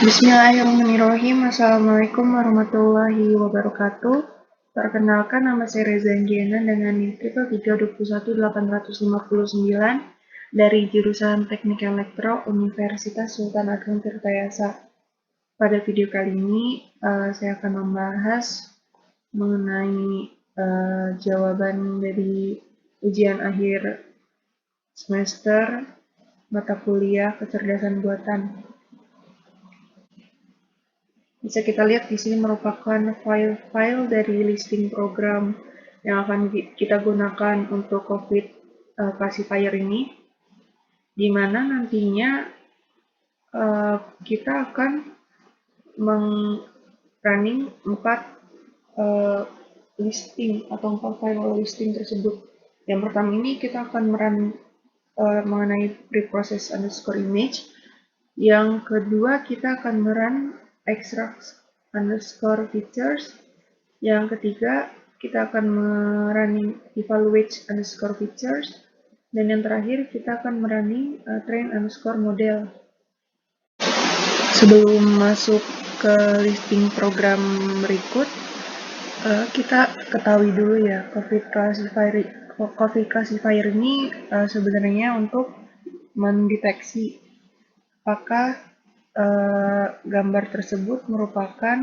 Bismillahirrahmanirrahim. Assalamualaikum warahmatullahi wabarakatuh. Perkenalkan, nama saya Reza Anggiana dengan NIM 3321859 dari jurusan Teknik Elektro Universitas Sultan Ageng Tirtayasa. Pada video kali ini saya akan membahas mengenai jawaban dari ujian akhir semester mata kuliah kecerdasan buatan. Bisa kita lihat di sini merupakan file-file dari listing program yang akan kita gunakan untuk COVID classifier ini, di mana nantinya kita akan running 4 listing atau 4 file listing tersebut. Yang pertama ini kita akan mengenai preprocess underscore image. Yang kedua kita akan extract underscore features. Yang ketiga kita akan running evaluate underscore features. Dan yang terakhir kita akan running train underscore model. Sebelum masuk ke listing program berikut, kita ketahui dulu ya, COVID classifier ini sebenarnya untuk mendeteksi apakah gambar tersebut merupakan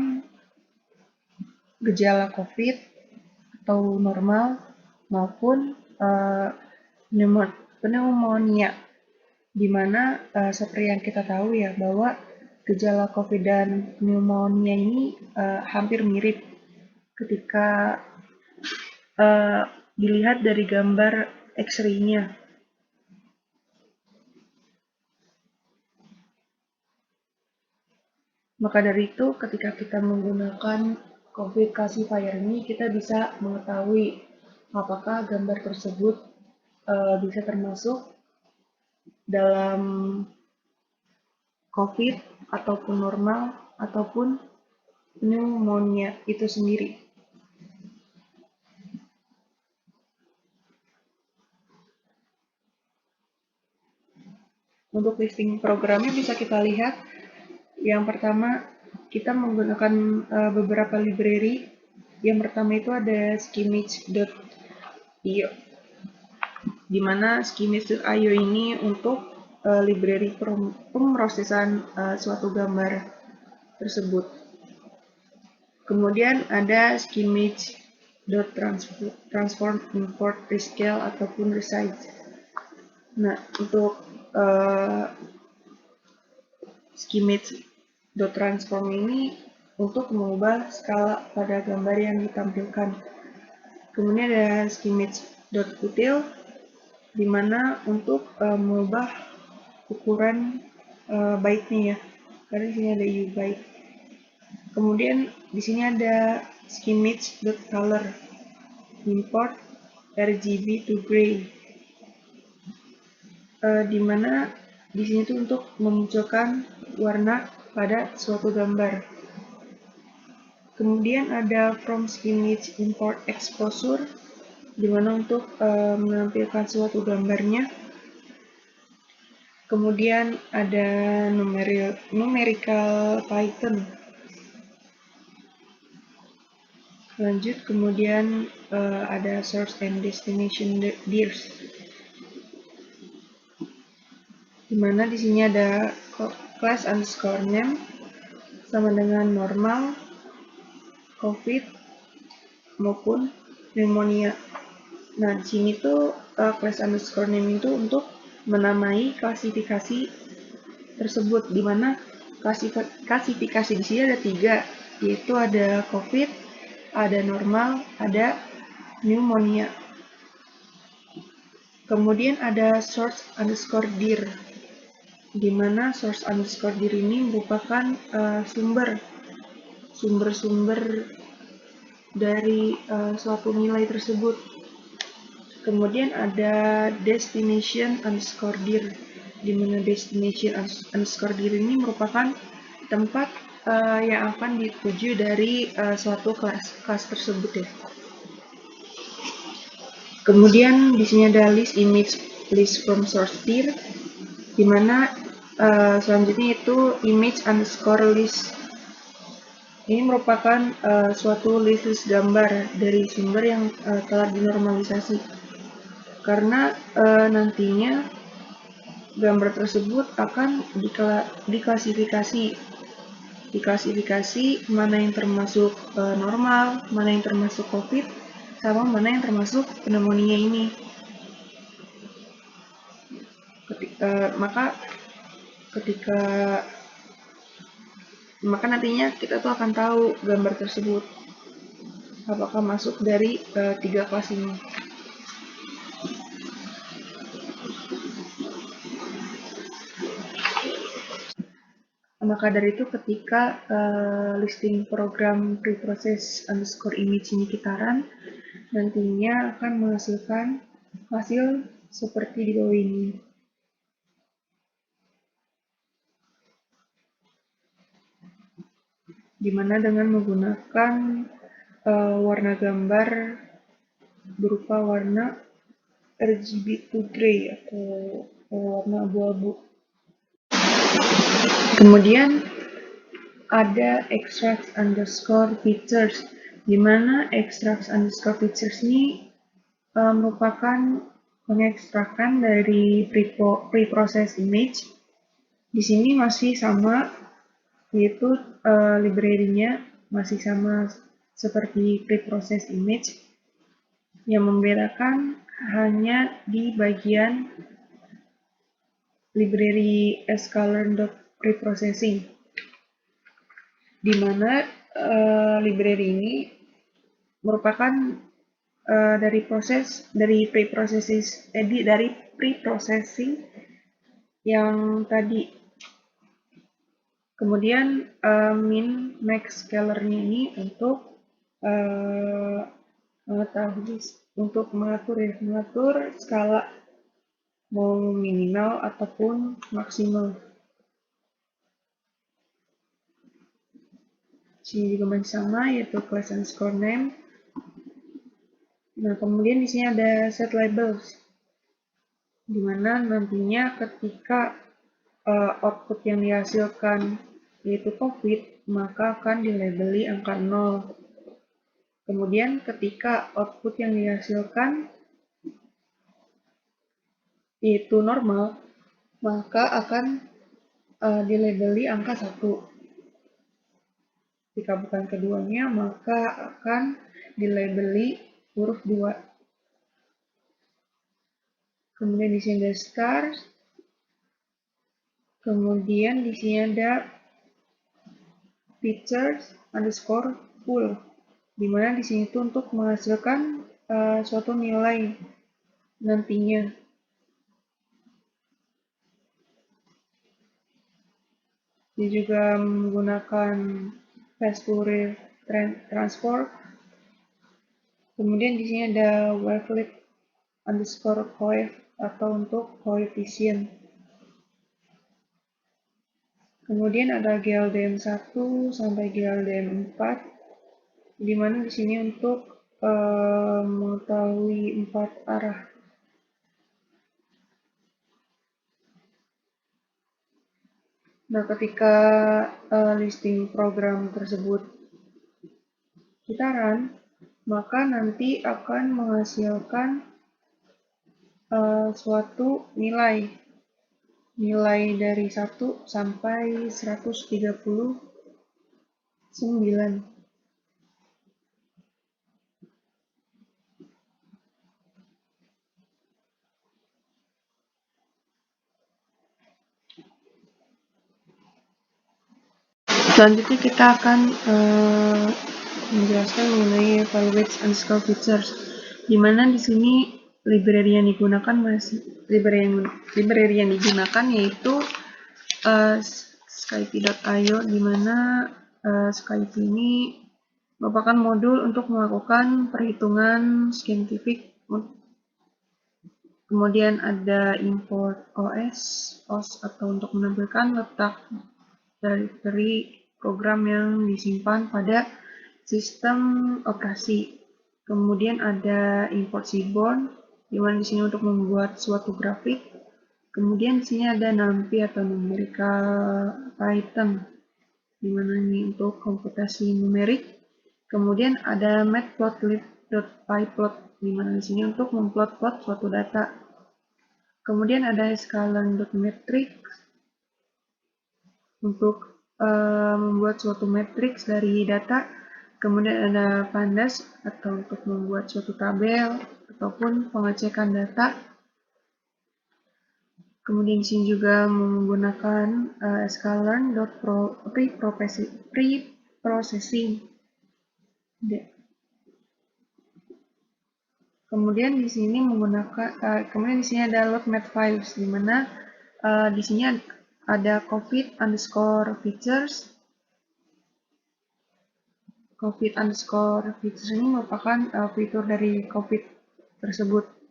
gejala COVID atau normal maupun pneumonia, di mana seperti yang kita tahu ya bahwa gejala COVID dan pneumonia ini hampir mirip ketika dilihat dari gambar X-ray-nya. Maka dari itu, ketika kita menggunakan COVID classifier ini, kita bisa mengetahui apakah gambar tersebut bisa termasuk dalam COVID ataupun normal ataupun pneumonia itu sendiri. Untuk listing programnya bisa kita lihat. Yang pertama, kita menggunakan beberapa library. Yang pertama itu ada skimage.io, di mana skimage.io ini untuk library pemrosesan suatu gambar tersebut. Kemudian ada skimage.transform, import, rescale, ataupun resize. Nah, untuk skimage.transform ini untuk mengubah skala pada gambar yang ditampilkan. Kemudian ada skimage.util, di mana untuk mengubah ukuran byte-nya ya, karena di sini ada ubyte. Kemudian di sini ada skimage.color, import RGB to gray, di mana di sini tuh untuk memunculkan warna pada suatu gambar. Kemudian ada from skimage import exposure, di mana untuk menampilkan suatu gambarnya. Kemudian ada numerical Python. Lanjut, kemudian ada source and destination dirs, di mana di sini ada class underscore name sama dengan normal, COVID maupun pneumonia. Nah, di sini tuh class underscore name itu untuk menamai klasifikasi tersebut, di mana klasifikasi di sini ada 3, yaitu ada COVID, ada normal, ada pneumonia. Kemudian ada source underscore dir, di mana source underscore dir ini merupakan sumber-sumber dari suatu nilai tersebut. Kemudian ada destination underscore dir, di mana destination underscore dir ini merupakan tempat yang akan dituju dari suatu kelas tersebut ya. Kemudian di sini ada list image list from source dir, di mana Selanjutnya itu image underscore list. Ini merupakan suatu list gambar dari sumber yang telah dinormalisasi. Karena nantinya gambar tersebut akan diklasifikasi mana yang termasuk normal, mana yang termasuk COVID, sama mana yang termasuk pneumonia ini. Maka nantinya kita tuh akan tahu gambar tersebut apakah masuk dari 3 kelas ini. Maka dari itu ketika listing program preprocess underscore image ini kita run, nantinya akan menghasilkan hasil seperti di bawah ini. Dimana dengan menggunakan warna gambar berupa warna RGB to gray atau warna abu-abu. Kemudian ada extract underscore features, di mana extract underscore features ini merupakan pengekstrakan dari preprocess image. Di sini masih sama, yaitu library-nya masih sama seperti preprocess image. Yang membedakan hanya di bagian library sklearn.preprocessing, di mana library ini merupakan dari preprocessing yang tadi. Kemudian min max scalar-nya ini untuk mengatur skala mau minimal ataupun maksimal. Sini juga masih sama, yaitu class underscore name. Nah, kemudian di sini ada set labels, di mana nantinya ketika output yang dihasilkan yaitu COVID, maka akan dilabeli angka 0. Kemudian ketika output yang dihasilkan yaitu normal, maka akan dilabeli angka 1. Jika bukan keduanya, maka akan dilabeli huruf 2. Kemudian di sini ada star. Kemudian di sini ada features underscore full, di mana di sini itu untuk menghasilkan suatu nilai nantinya. Dia juga menggunakan fast Fourier transform. Kemudian di sini ada wavelet underscore coef atau untuk koefisien. Kemudian ada GLDM 1 sampai GLDM 4, di mana di sini untuk mengetahui 4 arah. Nah, ketika listing program tersebut kita run, maka nanti akan menghasilkan suatu nilai dari 1 sampai 139. Selanjutnya kita akan menjelaskan mengenai evaluate underscore features, di mana di sini library yang digunakan yaitu Skype.io, di mana Skype ini merupakan modul untuk melakukan perhitungan scientific. Kemudian ada import OS atau untuk menampilkan letak dari program yang disimpan pada sistem operasi. Kemudian ada import seaborn, di mana di sini untuk membuat suatu grafik. Kemudian di sini ada NumPy atau numerical Python, di mana ini untuk komputasi numerik. Kemudian ada matplotlib.pyplot, di mana di sini untuk memplot-plot suatu data. Kemudian ada scalar.matrix untuk membuat suatu matriks dari data. Kemudian ada pandas atau untuk membuat suatu tabel ataupun pengecekan data. Kemudian di sini juga menggunakan scalar.preprocessing. Kemudian di sini ada loadmap files, di mana di sini ada COVID_features. COVID_features ini merupakan fitur dari COVID tersebut.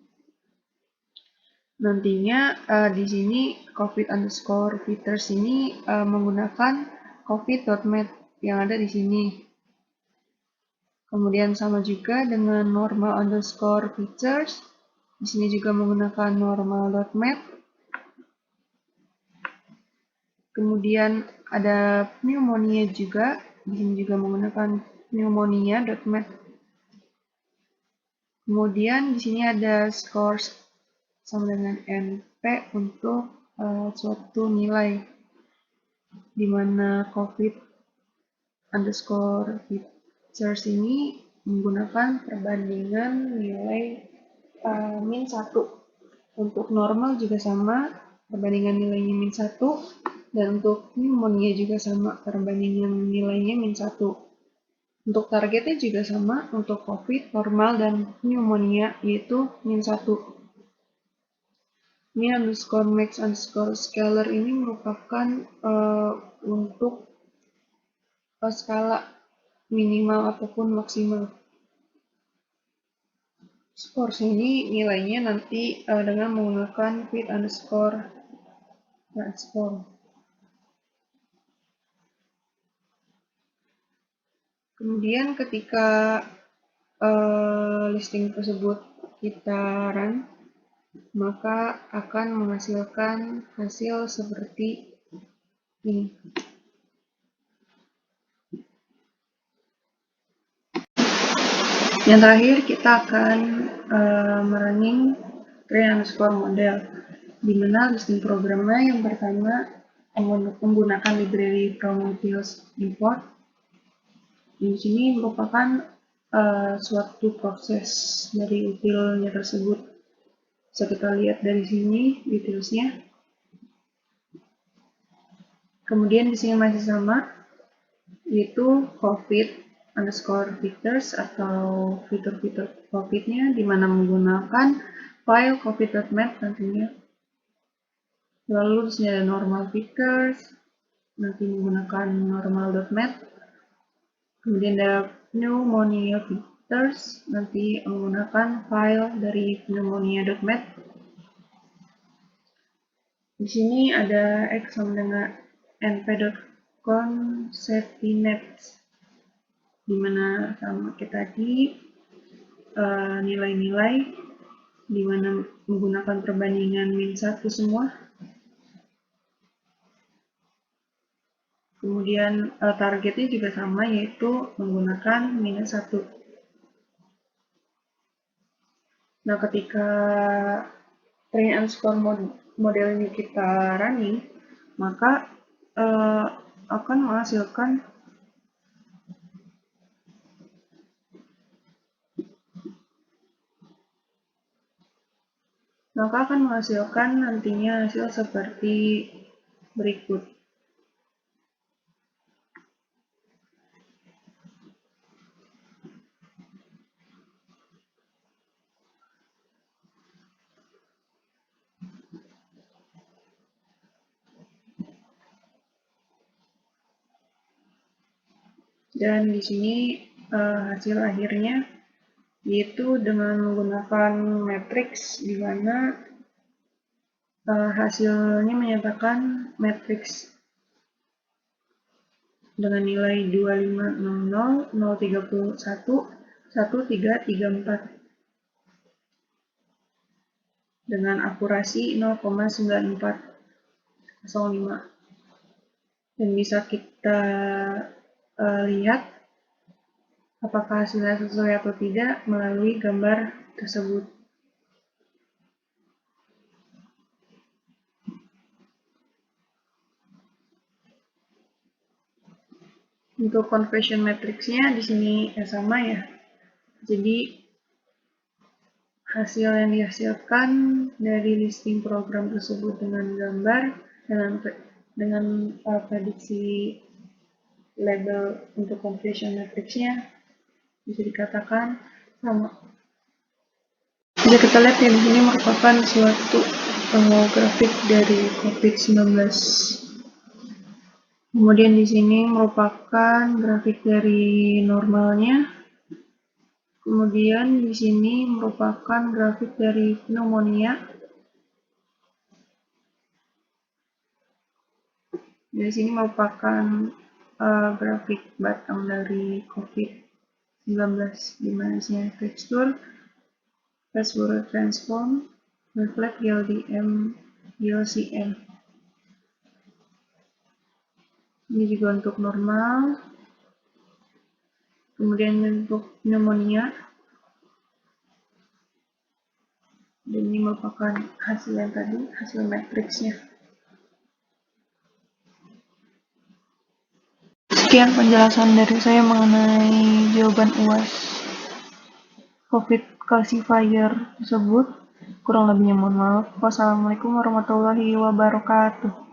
Nantinya di sini COVID_features ini menggunakan covid.mat yang ada di sini. Kemudian sama juga dengan normal_features. Di sini juga menggunakan normal.mat. Kemudian ada pneumonia juga. Di sini juga menggunakan pneumonia.mat. Kemudian di sini ada scores sama dengan NP untuk suatu nilai, di mana COVID_features ini menggunakan perbandingan nilai min 1. Untuk normal juga sama, perbandingan nilainya min 1, dan untuk pneumonia juga sama, perbandingan nilainya min 1. Untuk targetnya juga sama, untuk COVID, normal, dan pneumonia, yaitu min 1. Min_max_scalar ini merupakan untuk skala minimal ataupun maksimal. Scores ini nilainya nanti dengan menggunakan fit_transform. Kemudian ketika listing tersebut kita run, maka akan menghasilkan hasil seperti ini. Yang terakhir kita akan merunning train_model, di mana listing programnya yang pertama menggunakan library Prometheus import. Di sini merupakan suatu proses dari utilnya tersebut. Bisa kita lihat dari sini detailsnya. Kemudian di sini masih sama, yaitu COVID_features atau fitur-fitur COVID-nya, di mana menggunakan file covid.mat nantinya. Lalu di sini ada normal features, nanti menggunakan normal.mat. Kemudian ada pneumonia features, nanti menggunakan file dari pneumonia.mat. Di sini ada X sama dengan np.conceptnets, di mana sama kita tadi nilai-nilai di mana menggunakan perbandingan min 1 semua. Kemudian targetnya juga sama, yaitu menggunakan minus 1. Nah, ketika train_model ini kita running, maka akan menghasilkan nantinya hasil seperti berikut. Dan di sini hasil akhirnya yaitu dengan menggunakan matriks, di mana hasilnya menyatakan matriks dengan nilai 2500, 031, 1334. dengan akurasi 0,9405, dan bisa kita lihat apakah hasilnya sesuai atau tidak melalui gambar tersebut. Untuk conversion matrix-nya di sini sama ya. Jadi hasil yang dihasilkan dari listing program tersebut dengan gambar dengan prediksi label untuk conversion matrix-nya bisa dikatakan sama. Bisa kita lihat ya, di sini merupakan suatu grafik dari COVID-19. Kemudian di sini merupakan grafik dari normalnya. Kemudian di sini merupakan grafik dari pneumonia. Di sini merupakan grafik batang dari COVID-19, di mana sini tekstur, fast Fourier transform, reflect LDM, LCM. Ini juga untuk normal. Kemudian untuk pneumonia. Dan ini merupakan hasil yang tadi, hasil matriksnya. Sekian penjelasan dari saya mengenai jawaban UAS COVID classifier tersebut. Kurang lebihnya mohon maaf. Wassalamualaikum warahmatullahi wabarakatuh.